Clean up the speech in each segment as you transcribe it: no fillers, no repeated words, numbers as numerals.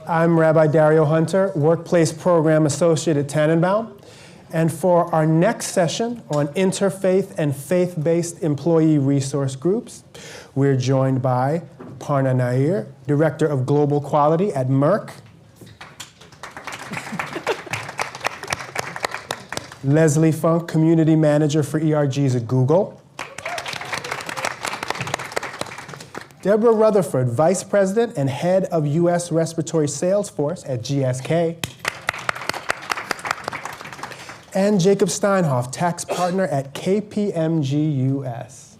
I'm Rabbi Dario Hunter, Workplace Program Associate at Tanenbaum. And for our next session on interfaith and faith-based employee resource groups, we're joined by Aparna Nair, Director of Global Quality at Merck. Leslie Funk, Community Manager for ERGs at Google. Deborah Rutherford, Vice President and Head of U.S. Respiratory Sales Force at GSK. And Jacob Steinhof, Tax Partner at KPMG US.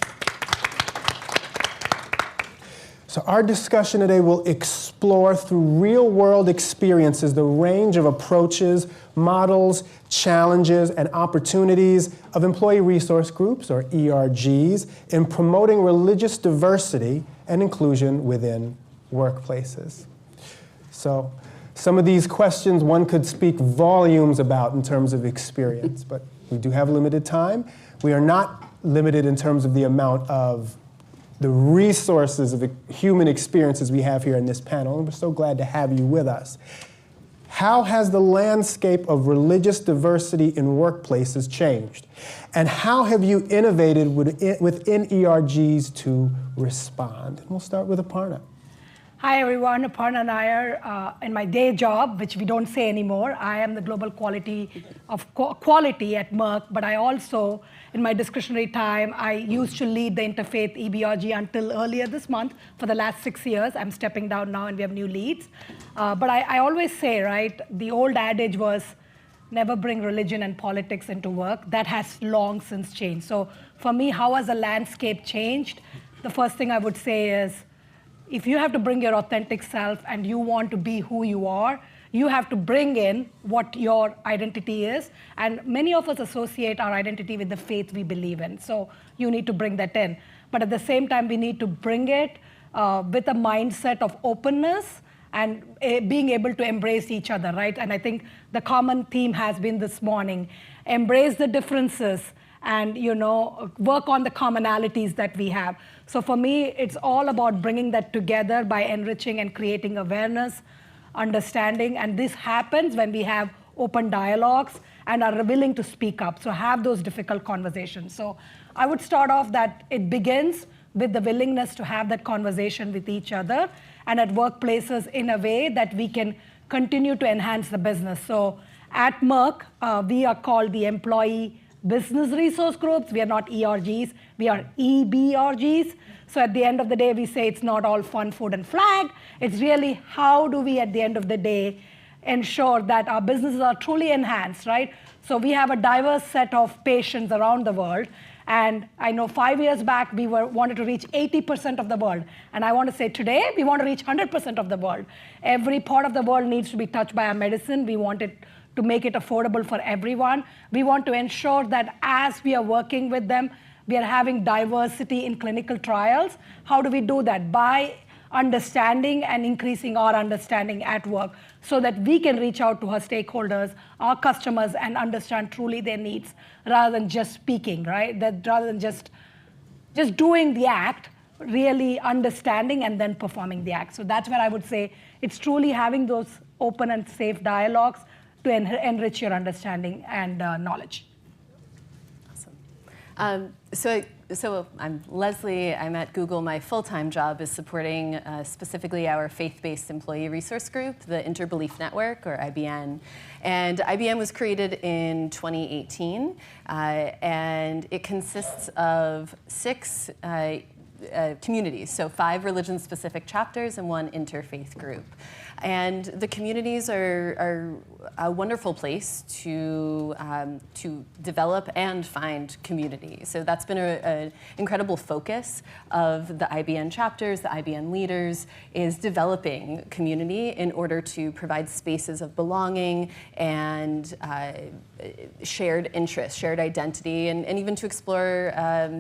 So our discussion today will explore through real-world experiences the range of approaches, models, challenges, and opportunities of employee resource groups, or ERGs, in promoting religious diversity and inclusion within workplaces. So some of these questions one could speak volumes about in terms of experience, but we do have limited time. We are not limited in terms of the amount of the resources of human experiences we have here in this panel, and we're so glad to have you with us. How has the landscape of religious diversity in workplaces changed? And how have you innovated within ERGs to respond? And we'll start with Aparna. Hi everyone, Aparna Nair. In my day job, which we don't say anymore, I am the global quality at Merck, but I also, in my discretionary time, I used to lead the Interfaith EBRG until earlier this month. For the last 6 years, I'm stepping down now and we have new leads. But I always say, right, the old adage was, never bring religion and politics into work. That has long since changed. So for me, how has the landscape changed? The first thing I would say is, if you have to bring your authentic self and you want to be who you are, you have to bring in what your identity is. And many of us associate our identity with the faith we believe in. So you need to bring that in. But at the same time, we need to bring it with a mindset of openness and being able to embrace each other, right? And I think the common theme has been this morning, embrace the differences and work on the commonalities that we have. So for me, it's all about bringing that together by enriching and creating awareness, understanding, and this happens when we have open dialogues and are willing to speak up, so have those difficult conversations. So I would start off that it begins with the willingness to have that conversation with each other and at workplaces in a way that we can continue to enhance the business. So at Merck, we are called the Employee Business Resource Groups. We are not ERGs, we are EBRGs. So at the end of the day, we say it's not all fun, food, and flag. It's really how do we, at the end of the day, ensure that our businesses are truly enhanced, right? So we have a diverse set of patients around the world. And I know 5 years back, we wanted to reach 80% of the world. And I want to say today, we want to reach 100% of the world. Every part of the world needs to be touched by our medicine. We want it to make it affordable for everyone. We want to ensure that as we are working with them, we are having diversity in clinical trials. How do we do that? By understanding and increasing our understanding at work so that we can reach out to our stakeholders, our customers, and understand truly their needs rather than just speaking, right? Rather than just doing the act, really understanding and then performing the act. So that's where I would say it's truly having those open and safe dialogues to enrich your understanding and knowledge. Awesome. So I'm Leslie. I'm at Google. My full-time job is supporting specifically our faith-based employee resource group, the Interbelief Network, or IBN. And IBN was created in 2018, and it consists of 6 communities, so 5 religion-specific chapters and 1 interfaith group. And the communities are a wonderful place to develop and find community. So that's been an incredible focus of the IBN chapters, the IBN leaders, is developing community in order to provide spaces of belonging and shared interests, shared identity, and even to explore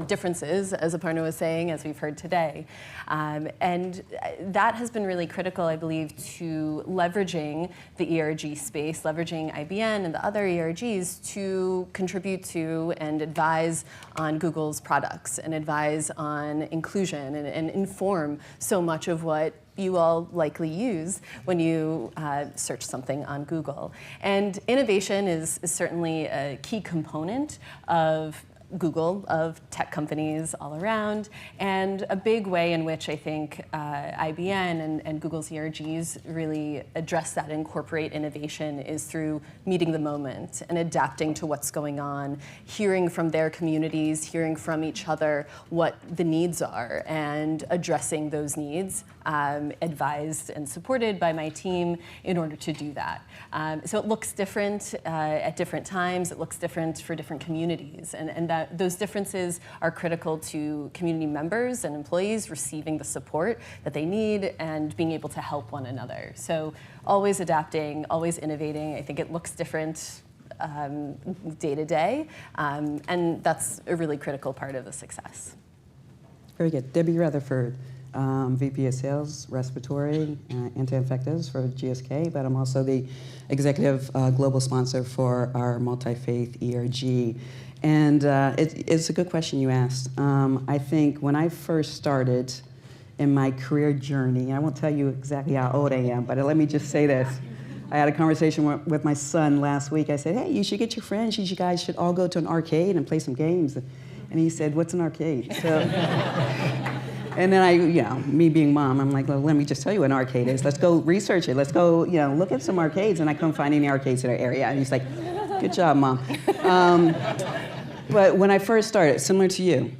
differences, as Aparna was saying, as we've heard today. And that has been really critical, I believe, to leveraging the ERG space space, leveraging IBN and the other ERGs to contribute to and advise on Google's products and advise on inclusion and inform so much of what you all likely use when you search something on Google. And innovation is certainly a key component of Google, of tech companies all around, and a big way in which I think IBN and Google's ERGs really address that, incorporate innovation, is through meeting the moment and adapting to what's going on, hearing from their communities, hearing from each other what the needs are, and addressing those needs, advised and supported by my team in order to do that. So it looks different at different times, it looks different for different communities, and that those differences are critical to community members and employees receiving the support that they need and being able to help one another. So always adapting, always innovating. I think it looks different day to day, and that's a really critical part of the success. Very good. Debbie Rutherford, VP of Sales, Respiratory, Anti-Infectives for GSK, but I'm also the executive global sponsor for our multi-faith ERG. And it's a good question you asked. I think when I first started in my career journey, I won't tell you exactly how old I am, but let me just say this. I had a conversation with my son last week. I said, hey, you should get your friends. You guys should all go to an arcade and play some games. And he said, what's an arcade? So, and then me being mom, I'm like, well, let me just tell you what an arcade is. Let's go research it. Let's go, look at some arcades. And I couldn't find any arcades in our area. And he's like, good job, Mom. But when I first started, similar to you,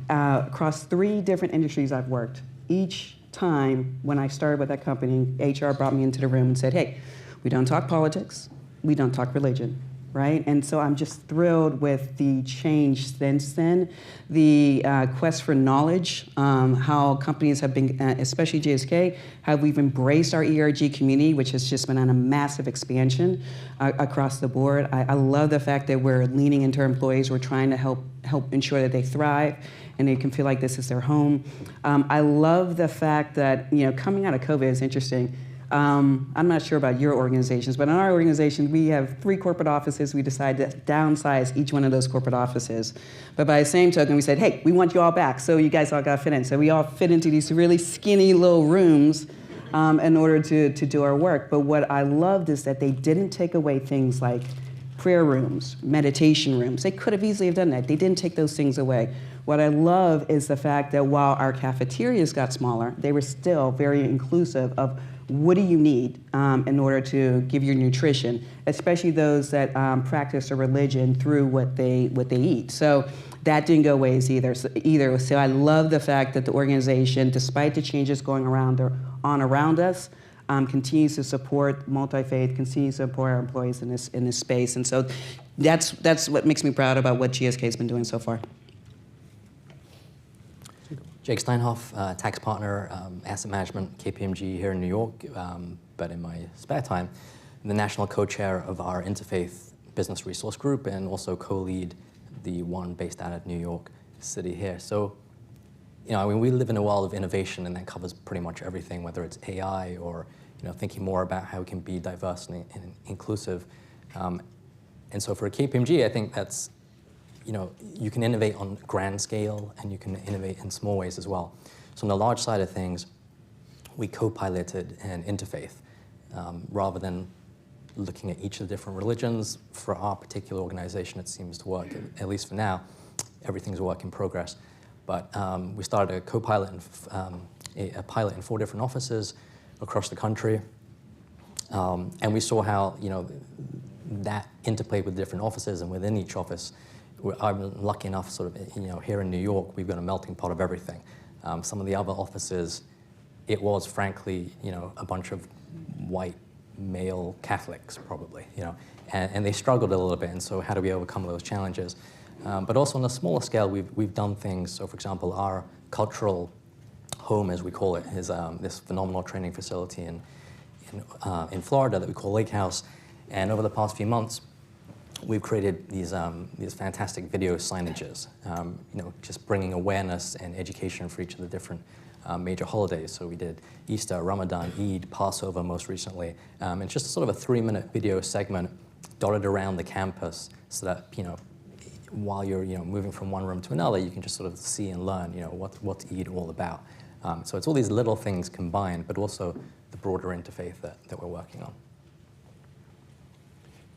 across 3 different industries I've worked, each time when I started with that company, HR brought me into the room and said, hey, we don't talk politics, we don't talk religion, right? And so I'm just thrilled with the change since then. The quest for knowledge, how companies have been, especially GSK, how we've embraced our ERG community, which has just been on a massive expansion across the board. I love the fact that we're leaning into our employees. We're trying to help ensure that they thrive and they can feel like this is their home. I love the fact that, coming out of COVID is interesting. I'm not sure about your organizations, but in our organization, we have 3 corporate offices. We decided to downsize each one of those corporate offices. But by the same token, we said, hey, we want you all back, so you guys all got to fit in. So we all fit into these really skinny little rooms in order to do our work. But what I loved is that they didn't take away things like prayer rooms, meditation rooms. They could have easily have done that. They didn't take those things away. What I love is the fact that while our cafeterias got smaller, they were still very inclusive of what do you need in order to give your nutrition, especially those that practice a religion through what they eat. So that didn't go away either. So I love the fact that the organization, despite the changes going around us, continues to support multi-faith, continues to support our employees in this space. And so that's what makes me proud about what GSK has been doing so far. Jacob Steinhof, tax partner, asset management, KPMG here in New York, but in my spare time, I'm the national co-chair of our Interfaith Business Resource Group and also co-lead the one based out of New York City here. So, we live in a world of innovation, and that covers pretty much everything, whether it's AI or thinking more about how we can be diverse and inclusive. And so for a KPMG, I think that's you can innovate on a grand scale and you can innovate in small ways as well. So on the large side of things, we co-piloted an Interfaith rather than looking at each of the different religions. For our particular organization, it seems to work, at least for now. Everything's a work in progress. But we started a co-pilot, a pilot in 4 different offices across the country. And we saw how that interplayed with different offices, and within each office, I'm lucky enough, here in New York, we've got a melting pot of everything. Some of the other offices, it was frankly, a bunch of white male Catholics, probably, and they struggled a little bit. And so, how do we overcome those challenges? But also on a smaller scale, we've done things. So, for example, our cultural home, as we call it, is this phenomenal training facility in Florida that we call Lake House. And over the past few months, we've created these fantastic video signages, just bringing awareness and education for each of the different major holidays. So we did Easter, Ramadan, Eid, Passover most recently. It's just sort of a 3-minute video segment dotted around the campus so that, while you're moving from one room to another, you can just sort of see and learn, what's Eid all about. So it's all these little things combined, but also the broader interfaith that we're working on.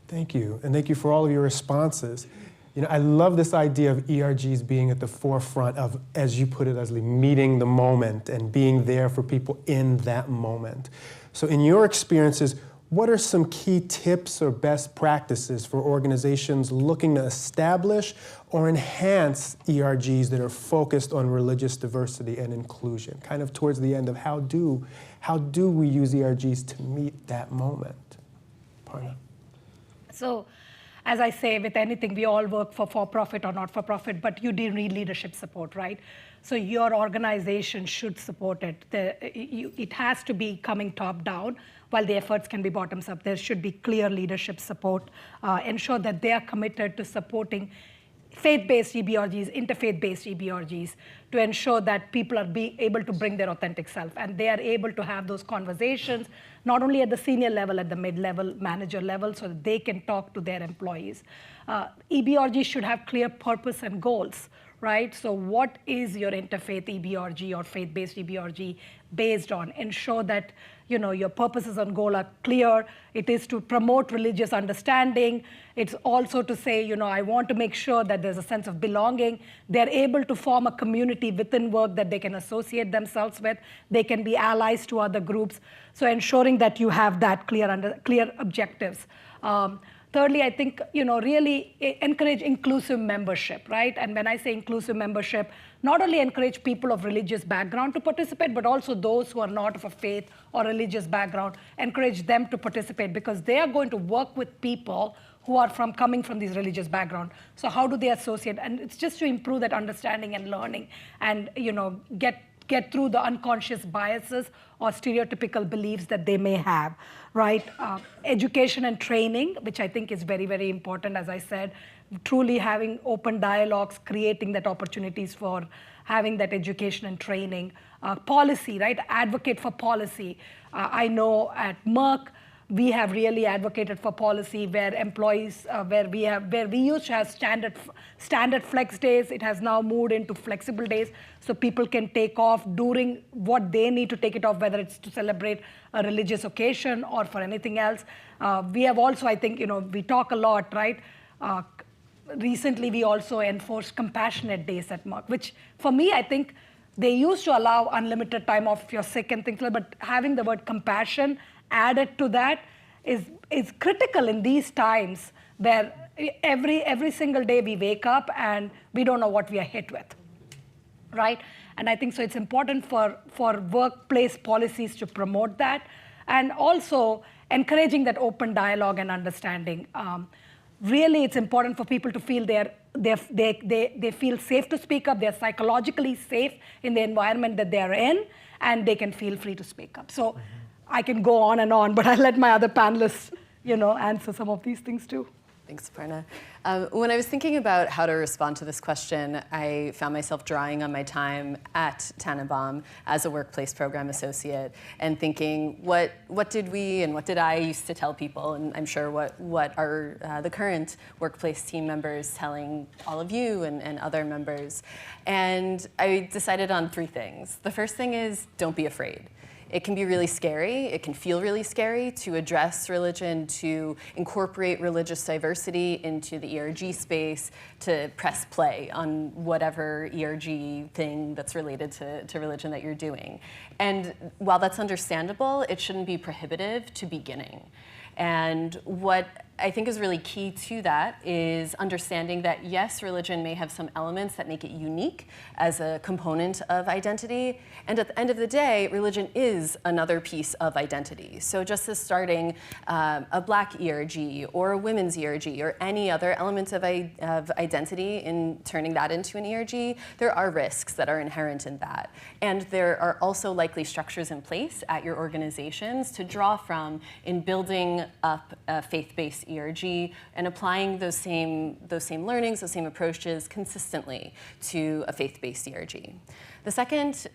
Thank you, and thank you for all of your responses. I love this idea of ERGs being at the forefront of, as you put it, Leslie, meeting the moment and being there for people in that moment. So in your experiences, what are some key tips or best practices for organizations looking to establish or enhance ERGs that are focused on religious diversity and inclusion? Kind of towards the end of how do we use ERGs to meet that moment? Aparna. So, as I say, with anything, we all work for-profit or not-for-profit, but you do need leadership support, right? So your organization should support it. It has to be coming top-down, while the efforts can be bottoms-up. There should be clear leadership support, ensure that they are committed to supporting faith-based EBRGs, interfaith-based EBRGs, to ensure that people are able to bring their authentic self, and they are able to have those conversations, not only at the senior level, at the mid-level, manager level, so that they can talk to their employees. EBRGs should have clear purpose and goals, right? So what is your interfaith EBRG or faith-based EBRG based on? Ensure that your purposes and goal are clear. It is to promote religious understanding. It's also to say, I want to make sure that there's a sense of belonging. They're able to form a community within work that they can associate themselves with. They can be allies to other groups. So ensuring that you have that clear objectives. Thirdly, I think, really encourage inclusive membership, right? And when I say inclusive membership, not only encourage people of religious background to participate, but also those who are not of a faith or religious background, encourage them to participate, because they are going to work with people who are coming from these religious background. So how do they associate? And it's just to improve that understanding and learning, and get through the unconscious biases or stereotypical beliefs that they may have, right? Education and training, which I think is very, very important, as I said, truly having open dialogues, creating that opportunities for having that education and training. Policy, right? Advocate for policy. I know at Merck, we have really advocated for policy where employees, where we used to have standard flex days, it has now moved into flexible days, so people can take off during what they need to take it off, whether it's to celebrate a religious occasion or for anything else. We have also, I think, we talk a lot, right? Recently, we also enforced compassionate days at Merck, which for me, I think they used to allow unlimited time off if you're sick and things like that, but having the word compassion added to that is critical in these times where every single day we wake up and we don't know what we are hit with, right? And I think so it's important for workplace policies to promote that, and also encouraging that open dialogue and understanding. Really, it's important for people to feel they feel safe to speak up, they're psychologically safe in the environment that they're in, and they can feel free to speak up. So I can go on, but I'll let my other panelists, answer some of these things too. Thanks, Aparna. When I was thinking about how to respond to this question, I found myself drawing on my time at Tanenbaum as a workplace program associate and thinking, what did we and what did I used to tell people? And I'm sure what are the current workplace team members telling all of you and other members. And I decided on 3 things. The first thing is, don't be afraid. It can be really scary. It can feel really scary to address religion, to incorporate religious diversity into the ERG space, to press play on whatever ERG thing that's related to religion that you're doing. And while that's understandable, it shouldn't be prohibitive to beginning. And what I think is really key to that is understanding that, yes, religion may have some elements that make it unique as a component of identity. And at the end of the day, religion is another piece of identity. So just as starting a Black ERG or a women's ERG or any other element of identity in turning that into an ERG, there are risks that are inherent in that. And there are also likely structures in place at your organizations to draw from in building up a faith-based ERG, and applying those same learnings, those same approaches consistently to a faith-based ERG. The second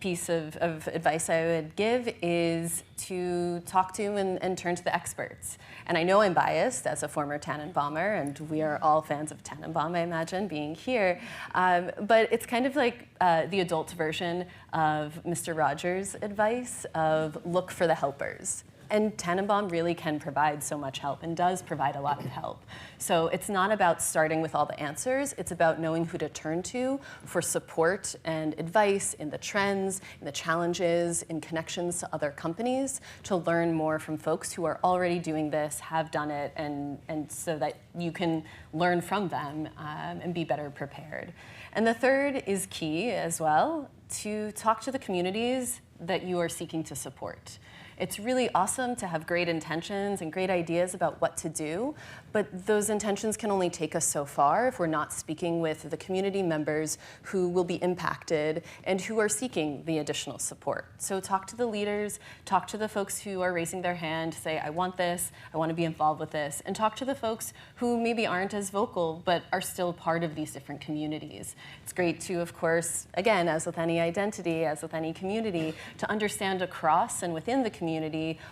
piece of advice I would give is to talk to and turn to the experts. And I know I'm biased as a former Tanenbaumer, and we are all fans of Tanenbaum, I imagine, being here. But it's kind of like the adult version of Mr. Rogers' advice of look for the helpers. And Tanenbaum really can provide so much help and does provide a lot of help. So it's not about starting with all the answers, it's about knowing who to turn to for support and advice in the trends, in the challenges, in connections to other companies, to learn more from folks who are already doing this, have done it, and so that you can learn from them and be better prepared. And the third is key as well, to talk to the communities that you are seeking to support. It's really awesome to have great intentions and great ideas about what to do, but those intentions can only take us so far if we're not speaking with the community members who will be impacted and who are seeking the additional support. So talk to the leaders, talk to the folks who are raising their hand, say, I want this, I want to be involved with this, and talk to the folks who maybe aren't as vocal but are still part of these different communities. It's great to, of course, again, as with any identity, as with any community, to understand across and within the community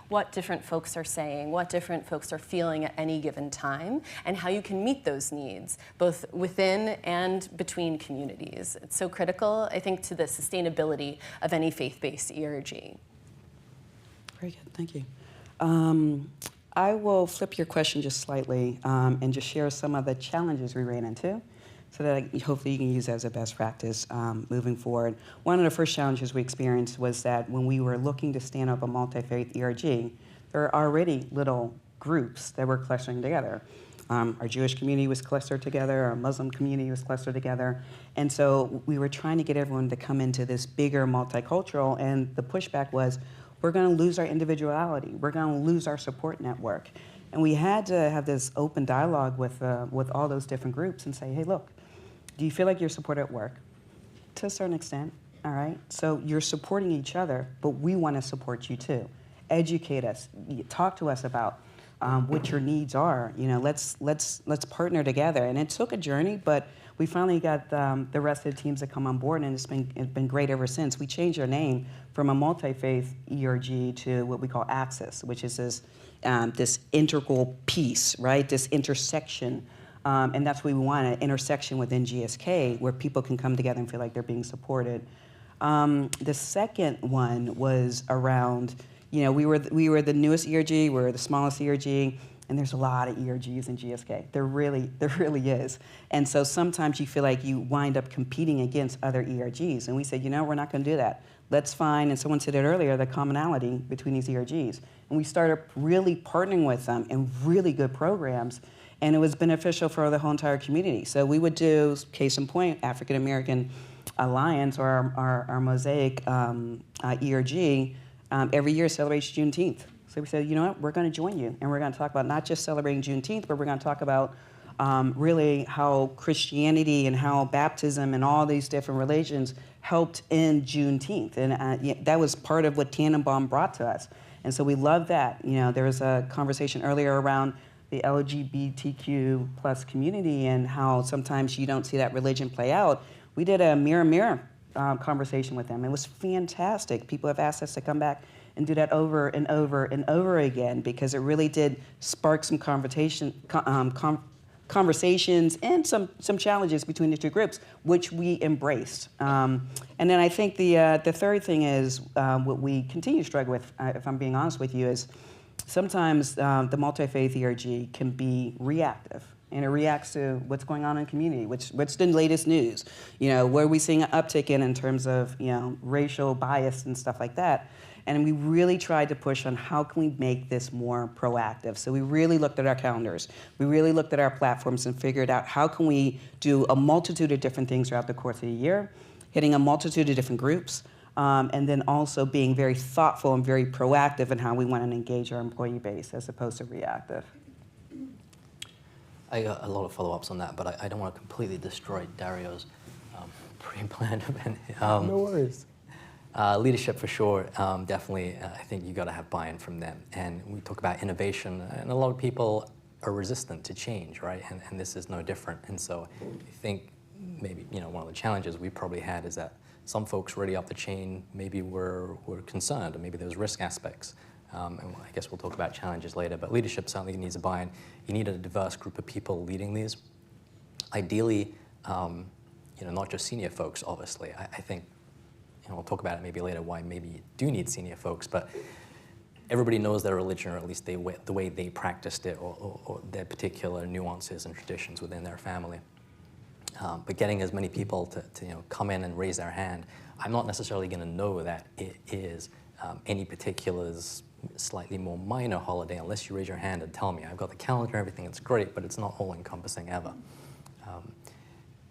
what different folks are saying, what different folks are feeling at any given time, and how you can meet those needs, both within and between communities. It's so critical, I think, to the sustainability of any faith-based ERG. Very good, thank you. I will flip your question just slightly and just share some of the challenges we ran into, so that hopefully you can use that as a best practice moving forward. One of the first challenges we experienced was that when we were looking to stand up a multi-faith ERG, there are already little groups that were clustering together. Our Jewish community was clustered together, our Muslim community was clustered together, and so we were trying to get everyone to come into this bigger multicultural, and the pushback was, we're gonna lose our individuality, we're gonna lose our support network. And we had to have this open dialogue with all those different groups and say, hey, look, do you feel like you're supported at work? To a certain extent, all right? So you're supporting each other, but we want to support you too. Educate us, talk to us about what your needs are. You know, let's partner together. And it took a journey, but we finally got the rest of the teams to come on board, and it's been great ever since. We changed our name from a multi-faith ERG to what we call Axis, which is this integral piece, right? This intersection. And that's what we want, an intersection within GSK where people can come together and feel like they're being supported. The second one was around, you know, we were the newest ERG, we're the smallest ERG, and there's a lot of ERGs in GSK. There really is. And so sometimes you feel like you wind up competing against other ERGs. And we said, you know, we're not going to do that. Let's find, and someone said it earlier, the commonality between these ERGs. And we started really partnering with them in really good programs. And it was beneficial for the whole entire community. So we would do, case in point, African American Alliance, or our Mosaic ERG, every year celebrates Juneteenth. So we said, you know what, we're going to join you, and we're going to talk about not just celebrating Juneteenth, but we're going to talk about really how Christianity and how baptism and all these different religions helped in Juneteenth. And that was part of what Tanenbaum brought to us. And so we love that. You know, there was a conversation earlier around the LGBTQ plus community and how sometimes you don't see that religion play out. We did a mirror conversation with them. It was fantastic. People have asked us to come back and do that over and over and over again, because it really did spark some conversations and some challenges between the two groups, which we embraced. And then I think the third thing is what we continue to struggle with, if I'm being honest with you, is sometimes the multi-faith ERG can be reactive, and it reacts to what's going on in the community, what's the latest news, you know, where are we seeing an uptick in terms of, you know, racial bias and stuff like that. And we really tried to push on how can we make this more proactive. So we really looked at our calendars. We really looked at our platforms and figured out how can we do a multitude of different things throughout the course of the year, hitting a multitude of different groups, and then also being very thoughtful and very proactive in how we want to engage our employee base as opposed to reactive. I got a lot of follow-ups on that, but I don't want to completely destroy Dario's pre-planned event. No worries. Leadership for sure, definitely. I think you got to have buy-in from them. And we talk about innovation, and a lot of people are resistant to change, right? And this is no different. And so I think maybe one of the challenges we probably had is that some folks really up the chain maybe were concerned, or maybe there was risk aspects. And I guess we'll talk about challenges later. But leadership certainly needs a buy-in. You need a diverse group of people leading these. Ideally, not just senior folks. Obviously, I think. We'll talk about it maybe later why maybe you do need senior folks, but everybody knows their religion, or at least the way they practiced it, or their particular nuances and traditions within their family. But getting as many people to come in and raise their hand, I'm not necessarily going to know that it is any particulars slightly more minor holiday unless you raise your hand and tell me. I've got the calendar, everything, it's great, but it's not all-encompassing ever.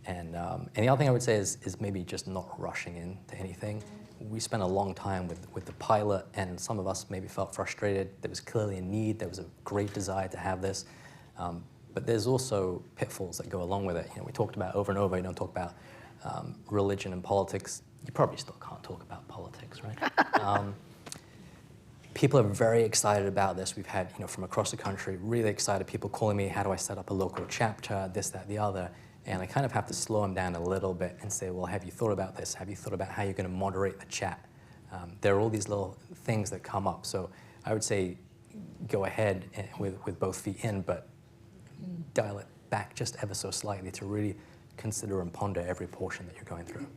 And the other thing I would say is maybe just not rushing into anything. We spent a long time with the pilot, and some of us maybe felt frustrated. There was clearly a need. There was a great desire to have this. But there's also pitfalls that go along with it. We talked about over and over, talk about religion and politics. You probably still can't talk about politics, right? People are very excited about this. We've had, from across the country, really excited people calling me, how do I set up a local chapter, this, that, the other. And I kind of have to slow them down a little bit and say, well, have you thought about this? Have you thought about how you're going to moderate the chat? There are all these little things that come up. So I would say go ahead with both feet in, but dial it back just ever so slightly to really consider and ponder every portion that you're going through.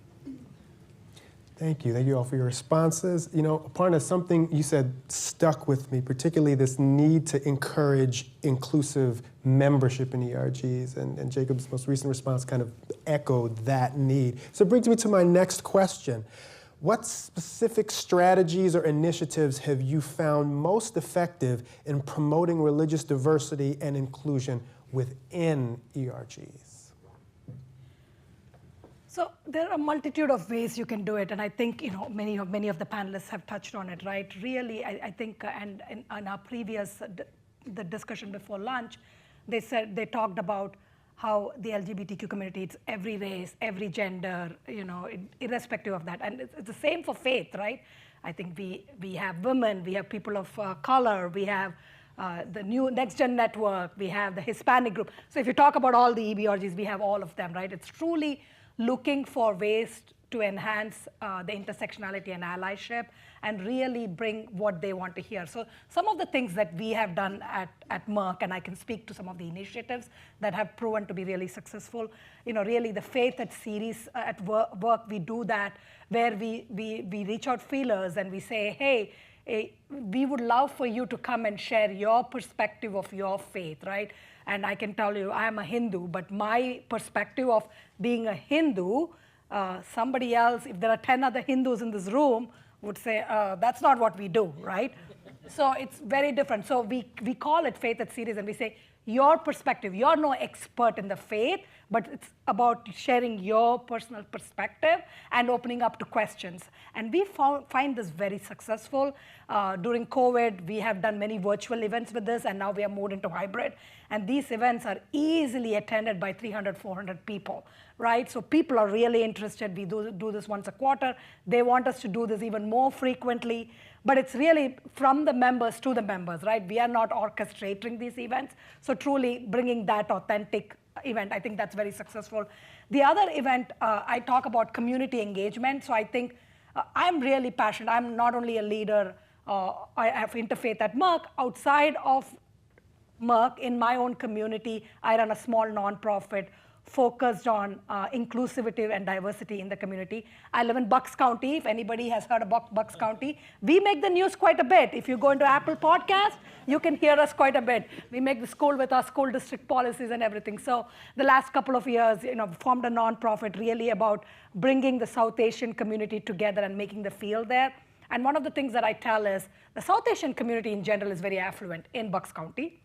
Thank you. Thank you all for your responses. Aparna, something you said stuck with me, particularly this need to encourage inclusive membership in ERGs, and Jacob's most recent response kind of echoed that need. So it brings me to my next question. What specific strategies or initiatives have you found most effective in promoting religious diversity and inclusion within ERGs? So there are a multitude of ways you can do it, and I think many of the panelists have touched on it, right? Really, I think, and in our previous the discussion before lunch, they talked about how the LGBTQ community, it's every race, every gender, irrespective of that, and it's the same for faith, right? I think we have women, we have people of color, we have the new Next Gen Network, we have the Hispanic group. So if you talk about all the EBRGs, we have all of them, right? It's truly looking for ways to enhance the intersectionality and allyship and really bring what they want to hear. So some of the things that we have done at Merck, and I can speak to some of the initiatives that have proven to be really successful, really the Faith at series at work, we do that where we reach out feelers and we say, hey, we would love for you to come and share your perspective of your faith, right? And I can tell you, I am a Hindu, but my perspective of being a Hindu, somebody else, if there are 10 other Hindus in this room, would say, that's not what we do, right? So it's very different. So we call it Faith at Series, and we say, your perspective, you're no expert in the faith, but it's about sharing your personal perspective and opening up to questions. And we find this very successful. During COVID, we have done many virtual events with this, and now we are moved into hybrid. And these events are easily attended by 300, 400 people, right? So people are really interested. We do this once a quarter. They want us to do this even more frequently. But it's really from the members to the members, right? We are not orchestrating these events. So truly bringing that authentic event, I think that's very successful. The other event, I talk about community engagement. So I think I'm really passionate. I'm not only a leader of Interfaith at Merck. Outside of Merck, in my own community, I run a small nonprofit focused on inclusivity and diversity in the community. I live in Bucks County. If anybody has heard about Bucks County, we make the news quite a bit. If you go into Apple Podcast, you can hear us quite a bit. We make the school with our school district policies and everything. So the last couple of years, formed a nonprofit really about bringing the South Asian community together and making the field there. And one of the things that I tell is the South Asian community in general is very affluent in Bucks County.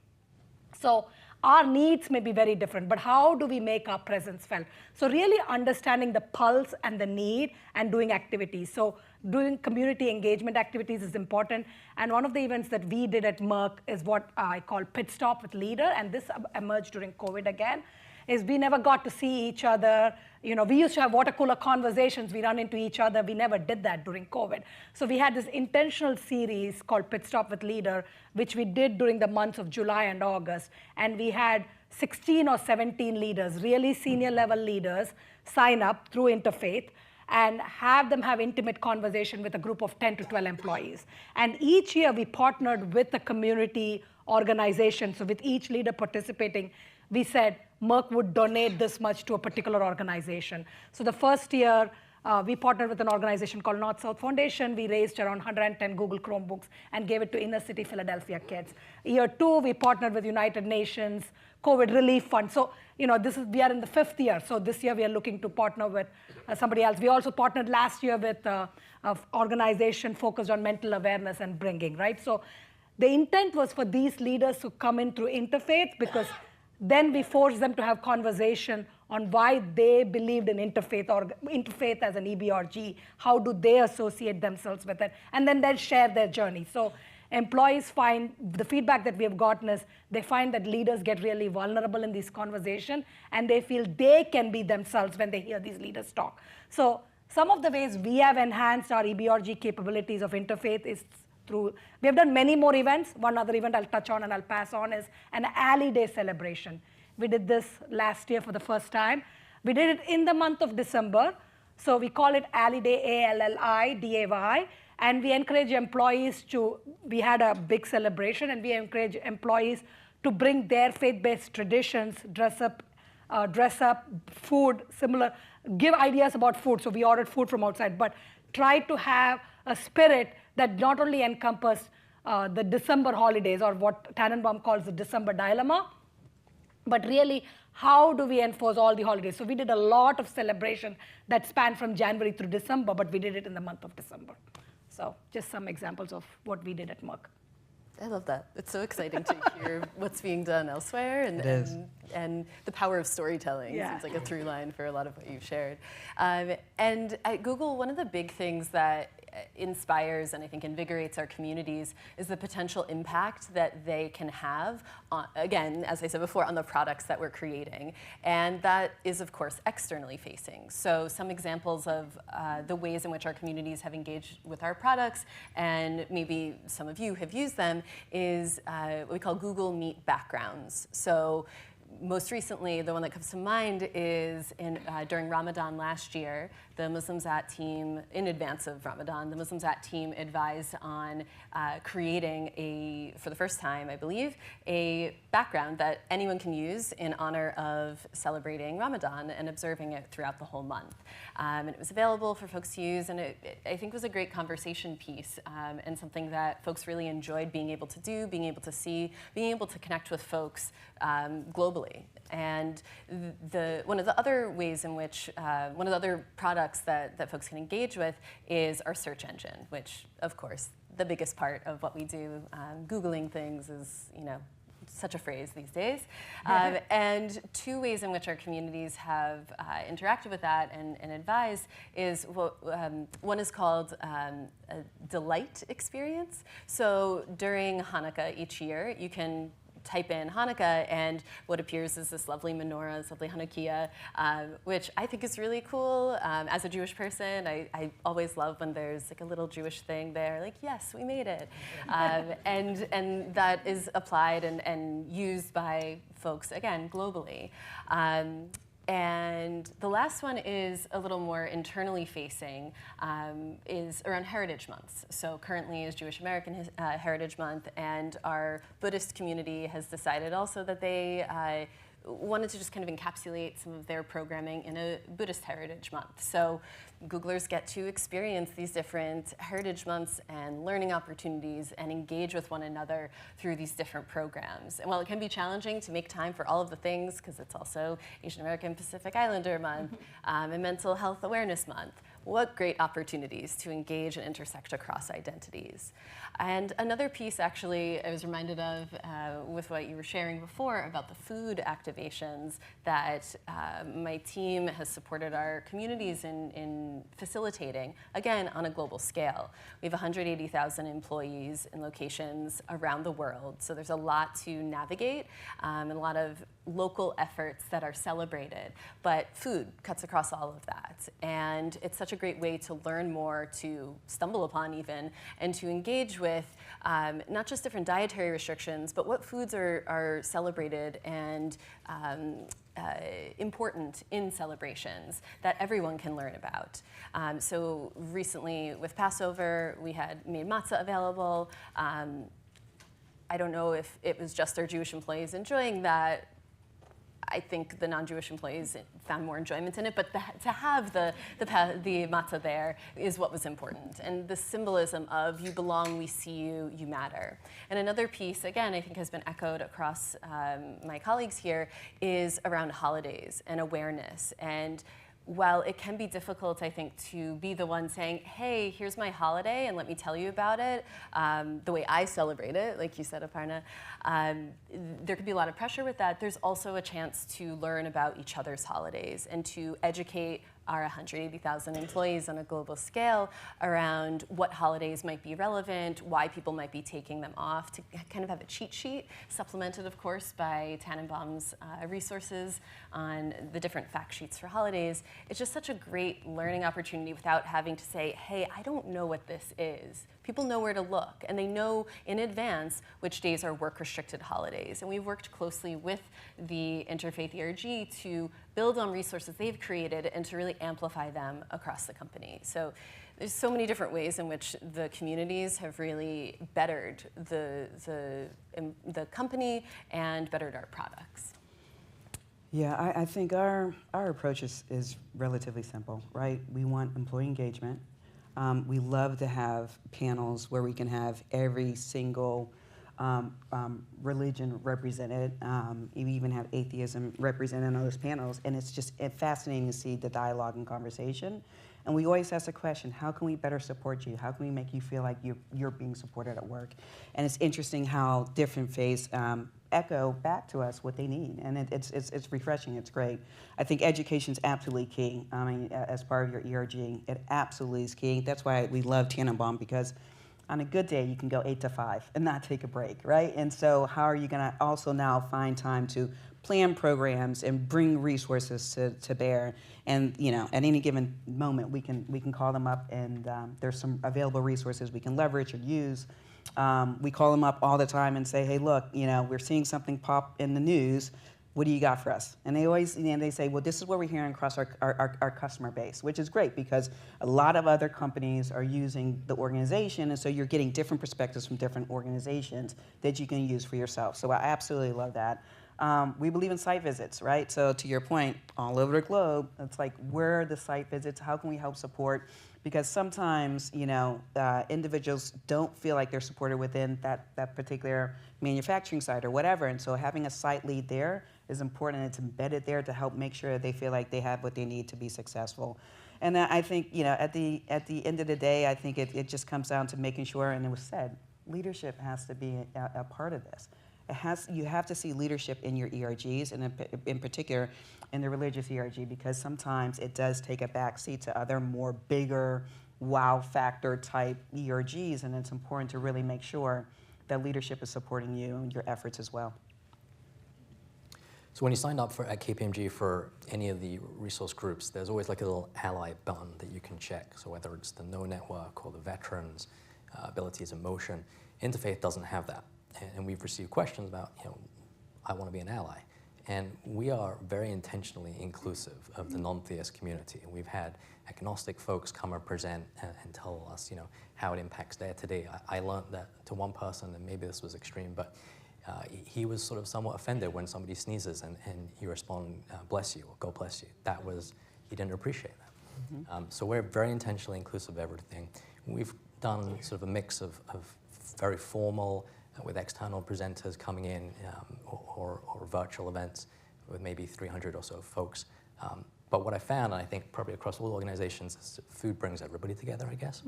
So our needs may be very different, but how do we make our presence felt? So really understanding the pulse and the need and doing activities. So doing community engagement activities is important. And one of the events that we did at Merck is what I call Pit Stop with Leader, and this emerged during COVID again. is we never got to see each other. We used to have water cooler conversations. We run into each other. We never did that during COVID. So we had this intentional series called Pit Stop with Leader, which we did during the months of July and August. And we had 16 or 17 leaders, really senior level leaders, sign up through Interfaith and have them have intimate conversation with a group of 10 to 12 employees. And each year we partnered with a community organization. So with each leader participating, we said Merck would donate this much to a particular organization. So the first year, we partnered with an organization called North-South Foundation. We raised around 110 Google Chromebooks and gave it to inner city Philadelphia kids. Year 2, we partnered with United Nations COVID Relief Fund. So, we are in the 5th year. So this year we are looking to partner with somebody else. We also partnered last year with an organization focused on mental awareness and bringing, right? So the intent was for these leaders to come in through Interfaith, because then we forced them to have conversation on why they believed in Interfaith or Interfaith as an EBRG. How do they associate themselves with it? And then they'll share their journey. So employees find, the feedback that we have gotten is they find that leaders get really vulnerable in these conversations, and they feel they can be themselves when they hear these leaders talk. So some of the ways we have enhanced our EBRG capabilities of Interfaith is through, we have done many more events. One other event I'll touch on and I'll pass on is an Alley Day celebration. We did this last year for the first time. We did it in the month of December. So we call it Alley Day, ALLIDAY. And we encourage employees to, we had a big celebration, and we encourage employees to bring their faith-based traditions, dress up, food, similar, give ideas about food. So we ordered food from outside, but try to have a spirit that not only encompass the December holidays, or what Tanenbaum calls the December dilemma, but really, how do we enforce all the holidays? So we did a lot of celebration that spanned from January through December, but we did it in the month of December. So just some examples of what we did at Merck. I love that. It's so exciting to hear what's being done elsewhere, and the power of storytelling seems like a through line for a lot of what you've shared. And at Google, one of the big things that inspires and I think invigorates our communities is the potential impact that they can have on, again, as I said before, on the products that we're creating. And that is, of course, externally facing. So some examples of the ways in which our communities have engaged with our products, and maybe some of you have used them, is what we call Google Meet backgrounds. So most recently, the one that comes to mind is during Ramadan last year, the Muslims at team, in advance of Ramadan, the Muslims at team advised on creating for the first time, I believe, a background that anyone can use in honor of celebrating Ramadan and observing it throughout the whole month. And it was available for folks to use, and it I think was a great conversation piece, and something that folks really enjoyed being able to do, being able to see, being able to connect with folks globally. And one of the other ways in which, one of the other products that folks can engage with is our search engine, which, of course, the biggest part of what we do. Googling things is, such a phrase these days. And two ways in which our communities have interacted with that and advised is one is called a delight experience. So during Hanukkah each year, you can type in Hanukkah, and what appears is this lovely menorah, this lovely Hanukkah, which I think is really cool. As a Jewish person, I always love when there's like a little Jewish thing there, like, yes, we made it. And that is applied and used by folks, again, globally. And the last one is a little more internally facing, is around Heritage Months. So currently is Jewish American Heritage Month, and our Buddhist community has decided also that they wanted to just kind of encapsulate some of their programming in a Buddhist Heritage Month. So Googlers get to experience these different Heritage Months and learning opportunities and engage with one another through these different programs. And while it can be challenging to make time for all of the things, because it's also Asian American Pacific Islander Month and Mental Health Awareness Month, what great opportunities to engage and intersect across identities. And another piece, actually, I was reminded of with what you were sharing before about the food activations that my team has supported our communities in facilitating, again, on a global scale. We have 180,000 employees in locations around the world, so there's a lot to navigate and a lot of local efforts that are celebrated, but food cuts across all of that. And it's such a great way to learn more, to stumble upon even, and to engage with not just different dietary restrictions, but what foods are celebrated and important in celebrations that everyone can learn about. So recently with Passover, we had made matzah available. I don't know if it was just our Jewish employees enjoying that. I think the non-Jewish employees found more enjoyment in it, but to have the matzah there is what was important. And the symbolism of you belong, we see you, you matter. And another piece, again, I think has been echoed across my colleagues here, is around holidays and awareness. And while it can be difficult, I think, to be the one saying, hey, here's my holiday and let me tell you about it, the way I celebrate it, like you said, Aparna, there can be a lot of pressure with that. There's also a chance to learn about each other's holidays and to educate our 180,000 employees on a global scale around what holidays might be relevant, why people might be taking them off, to kind of have a cheat sheet, supplemented, of course, by Tanenbaum's resources on the different fact sheets for holidays. It's just such a great learning opportunity without having to say, hey, I don't know what this is. People know where to look, and they know in advance which days are work-restricted holidays. And we've worked closely with the Interfaith ERG to build on resources they've created and to really amplify them across the company. So there's so many different ways in which the communities have really bettered the company and bettered our products. Yeah, I think our approach is relatively simple, right? We want employee engagement. We love to have panels where we can have every single religion represented. We even have atheism represented on those panels, and it's just fascinating to see the dialogue and conversation. And we always ask the question, how can we better support you? How can we make you feel like you're being supported at work? And it's interesting how different faiths echo back to us what they need, and it's refreshing. It's great. I think education's absolutely key. I mean, as part of your ERG, it absolutely is key. That's why we love Tanenbaum, because on a good day you can go 8 to 5 and not take a break, right? And so how are you going to also now find time to plan programs and bring resources to bear? And at any given moment we can call them up, and there's some available resources we can leverage or use. We call them up all the time and say, hey, look, we're seeing something pop in the news. What do you got for us? And they always, they say, well, this is what we're hearing across our customer base, which is great because a lot of other companies are using the organization, and so you're getting different perspectives from different organizations that you can use for yourself. So I absolutely love that. We believe in site visits, right? So to your point, all over the globe, it's like, where are the site visits? How can we help support? Because sometimes, individuals don't feel like they're supported within that particular manufacturing site or whatever. And so having a site lead there is important. It's embedded there to help make sure they feel like they have what they need to be successful. And I think, at the end of the day, I think it just comes down to making sure, and it was said, leadership has to be a part of this. You have to see leadership in your ERGs, and in particular in the religious ERG, because sometimes it does take a backseat to other more bigger wow factor type ERGs, and it's important to really make sure that leadership is supporting you and your efforts as well. So when you signed up at KPMG for any of the resource groups, there's always like a little ally button that you can check. So whether it's the No Network or the Veterans, Abilities in Motion, Interfaith doesn't have that. And we've received questions about, I want to be an ally. And we are very intentionally inclusive of the non-theist community. And we've had agnostic folks come and present and tell us, how it impacts their today. I learned that to one person, and maybe this was extreme, but he was sort of somewhat offended when somebody sneezes and you respond, bless you, or God bless you. That was, he didn't appreciate that. Mm-hmm. So we're very intentionally inclusive of everything. We've done sort of a mix of very formal, with external presenters coming in, or virtual events with maybe 300 or so folks. But what I found, and I think probably across all organizations, is food brings everybody together, I guess.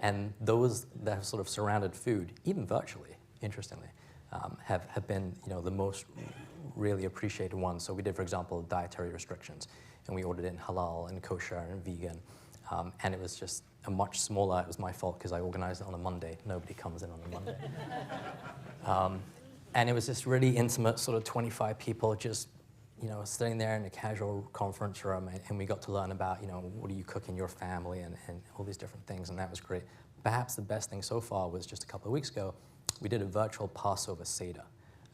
And those that have sort of surrounded food, even virtually, interestingly, have been the most really appreciated ones. So we did, for example, dietary restrictions, and we ordered in halal and kosher and vegan. And it was just a much smaller, it was my fault because I organized it on a Monday. Nobody comes in on a Monday. And it was this really intimate sort of 25 people just, sitting there in a casual conference room, and we got to learn about, what do you cook in your family and all these different things, and that was great. Perhaps the best thing so far was just a couple of weeks ago, we did a virtual Passover Seder.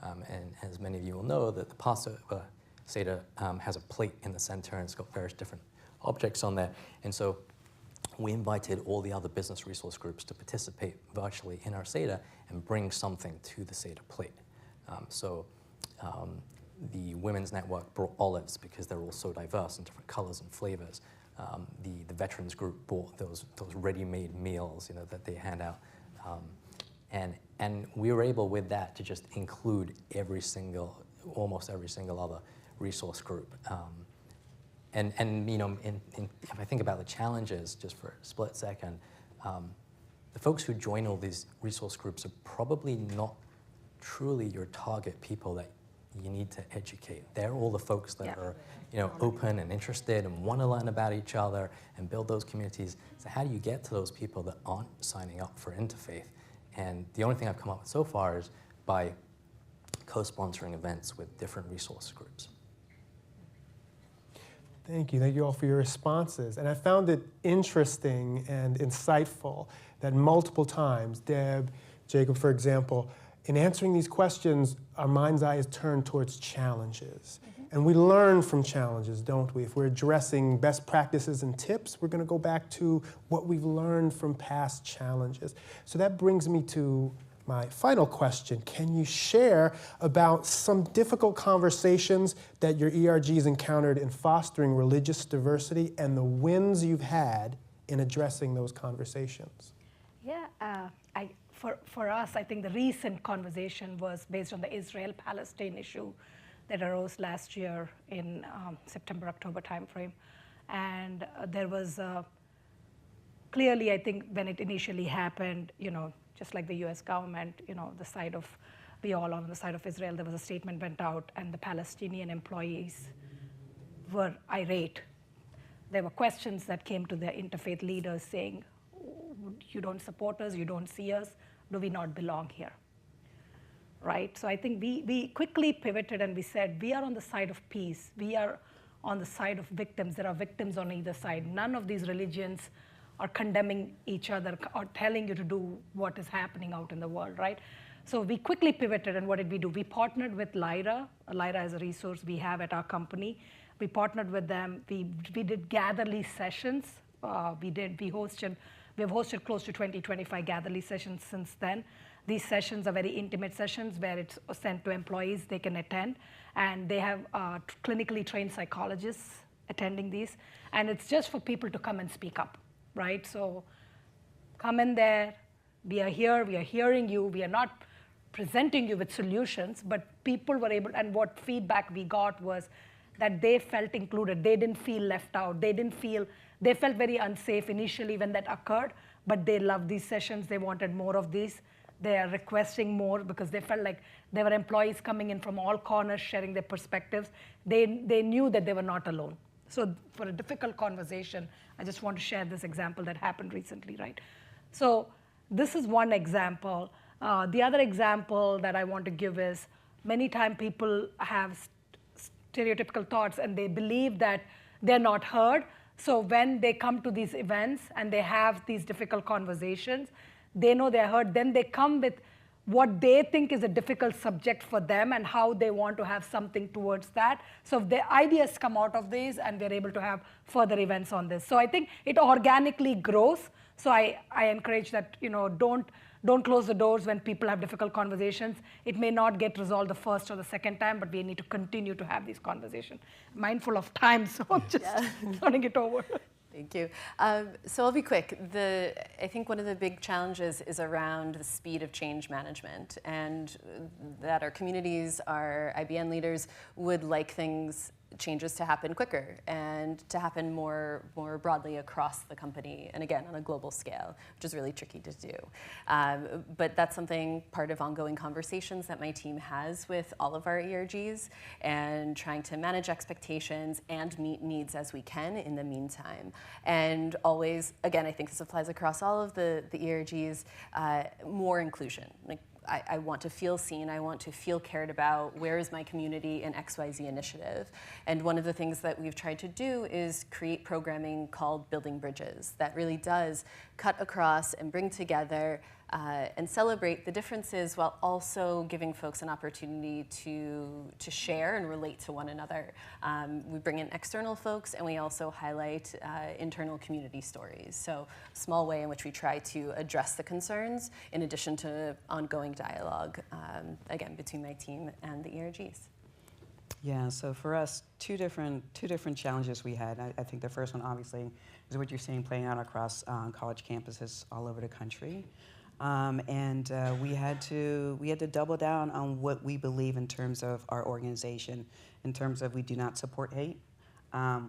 And as many of you will know, that the Passover Seder has a plate in the center, and it's got various different objects on there. And so we invited all the other business resource groups to participate virtually in our Seder and bring something to the Seder plate. The Women's Network brought olives because they're all so diverse in different colors and flavors. The Veterans Group bought those ready-made meals, that they hand out. And we were able with that to just include almost every single other resource group. If I think about the challenges, just for a split second, the folks who join all these resource groups are probably not truly your target people that you need to educate. They're all the folks that are, open and interested and want to learn about each other and build those communities. So how do you get to those people that aren't signing up for Interfaith? And the only thing I've come up with so far is by co-sponsoring events with different resource groups. Thank you all for your responses. And I found it interesting and insightful that multiple times, Deb, Jacob, for example, in answering these questions, our mind's eye is turned towards challenges. And we learn from challenges, don't we? If we're addressing best practices and tips, we're going to go back to what we've learned from past challenges. So that brings me to my final question. Can you share about some difficult conversations that your ERGs encountered in fostering religious diversity and the wins you've had in addressing those conversations? Yeah, for us, I think the recent conversation was based on the Israel-Palestine issue that arose last year in September-October timeframe. And there was clearly, I think, when it initially happened, just like the US government, we all on the side of Israel, there was a statement went out, and the Palestinian employees were irate. There were questions that came to the interfaith leaders saying, you don't support us, you don't see us, do we not belong here? Right? So I think we quickly pivoted and we said, we are on the side of peace. We are on the side of victims. There are victims on either side. None of these religions are condemning each other or telling you to do what is happening out in the world, right? So we quickly pivoted, and what did we do? We partnered with Lyra. Lyra is a resource we have at our company. We partnered with them. We did Gatherly sessions. We have hosted close to 20, 25 Gatherly sessions since then. These sessions are very intimate sessions where it's sent to employees, they can attend, and they have clinically trained psychologists attending these, and it's just for people to come and speak up, right? So come in there, we are here, we are hearing you, we are not presenting you with solutions, but people were able, and what feedback we got was that they felt included, they didn't feel left out, they felt very unsafe initially when that occurred, but they loved these sessions, they wanted more of these. They are requesting more because they felt like there were employees coming in from all corners sharing their perspectives. They knew that they were not alone. So for a difficult conversation, I just want to share this example that happened recently, right? So this is one example. The other example that I want to give is many times people have stereotypical thoughts and they believe that they're not heard. So when they come to these events and they have these difficult conversations, they know they're heard, then they come with what they think is a difficult subject for them and how they want to have something towards that. So if the ideas come out of these and we're able to have further events on this. So I think it organically grows. So I encourage that, don't close the doors when people have difficult conversations. It may not get resolved the first or the second time, but we need to continue to have these conversations. Mindful of time, so I'm just turning it over. Thank you. So I'll be quick. I think one of the big challenges is around the speed of change management, and that our communities, our IBN leaders would like changes to happen quicker and to happen more broadly across the company, and again, on a global scale, which is really tricky to do. But that's part of ongoing conversations that my team has with all of our ERGs, and trying to manage expectations and meet needs as we can in the meantime. And always, again, I think this applies across all of the ERGs, more inclusion. Like, I want to feel seen, I want to feel cared about, where is my community in XYZ initiative? And one of the things that we've tried to do is create programming called Building Bridges that really does cut across and bring together and celebrate the differences while also giving folks an opportunity to share and relate to one another. We bring in external folks and we also highlight internal community stories. So a small way in which we try to address the concerns in addition to ongoing dialogue, again, between my team and the ERGs. Yeah, so for us, two different challenges we had. I think the first one, obviously, is what you're seeing playing out across college campuses all over the country. We had to double down on what we believe in terms of our organization, in terms of we do not support hate.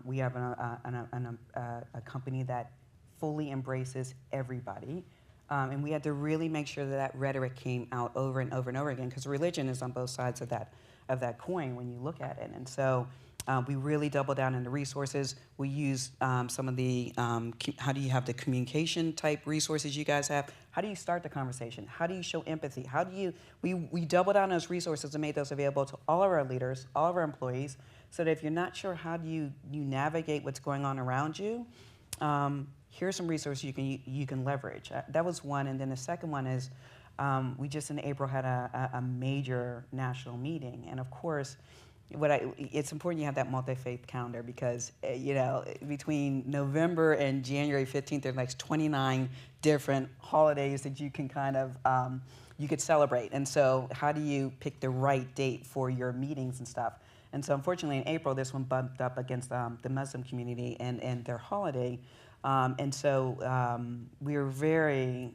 We have a company that fully embraces everybody. And we had to really make sure that that rhetoric came out over and over and over again, because religion is on both sides of that coin when you look at it. And so we really doubled down on the resources. We use some of the, how do you have the communication type resources you guys have? How do you start the conversation? How do you show empathy? How do you, we doubled down on those resources and made those available to all of our leaders, all of our employees, so that if you're not sure how do you navigate what's going on around you, here's some resources you can leverage. That was one, and then the second one is we just in April had a major national meeting, and of course, it's important you have that multi-faith calendar because between November and January 15th, there's like 29 different holidays that you can kind of you could celebrate, and so how do you pick the right date for your meetings and stuff? And so unfortunately in April, this one bumped up against the Muslim community and their holiday. And so we were very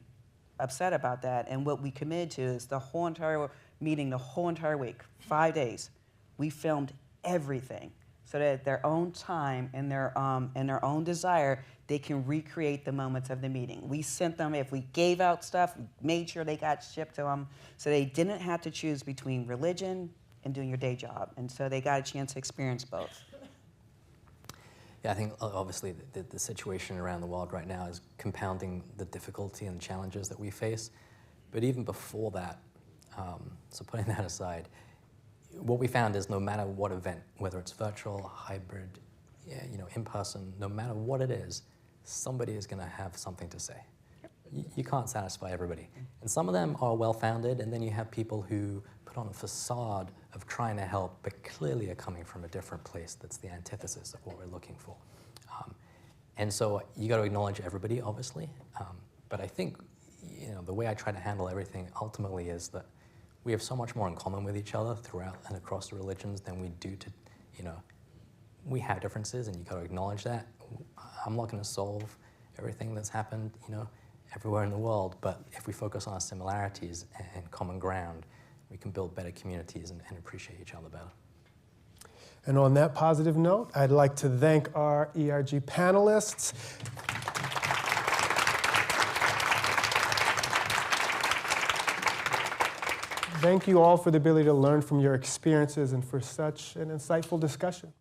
upset about that. And what we committed to is the whole entire meeting, the whole entire week, 5 days, we filmed everything so that at their own time and their own desire, they can recreate the moments of the meeting. We sent them, if we gave out stuff, we made sure they got shipped to them so they didn't have to choose between religion and doing your day job. And so they got a chance to experience both. Yeah, I think obviously the situation around the world right now is compounding the difficulty and challenges that we face. But even before that, so putting that aside, what we found is no matter what event, whether it's virtual, hybrid, in person, no matter what it is, somebody is going to have something to say. You can't satisfy everybody. And some of them are well-founded, and then you have people who put on a facade of trying to help, but clearly are coming from a different place that's the antithesis of what we're looking for. And so you got to acknowledge everybody, obviously. But I think the way I try to handle everything ultimately is that we have so much more in common with each other throughout and across the religions than we do to, we have differences, and you got to acknowledge that. I'm not going to solve everything that's happened, everywhere in the world, but if we focus on our similarities and common ground, we can build better communities and appreciate each other better. And on that positive note, I'd like to thank our ERG panelists. Thank you all for the ability to learn from your experiences and for such an insightful discussion.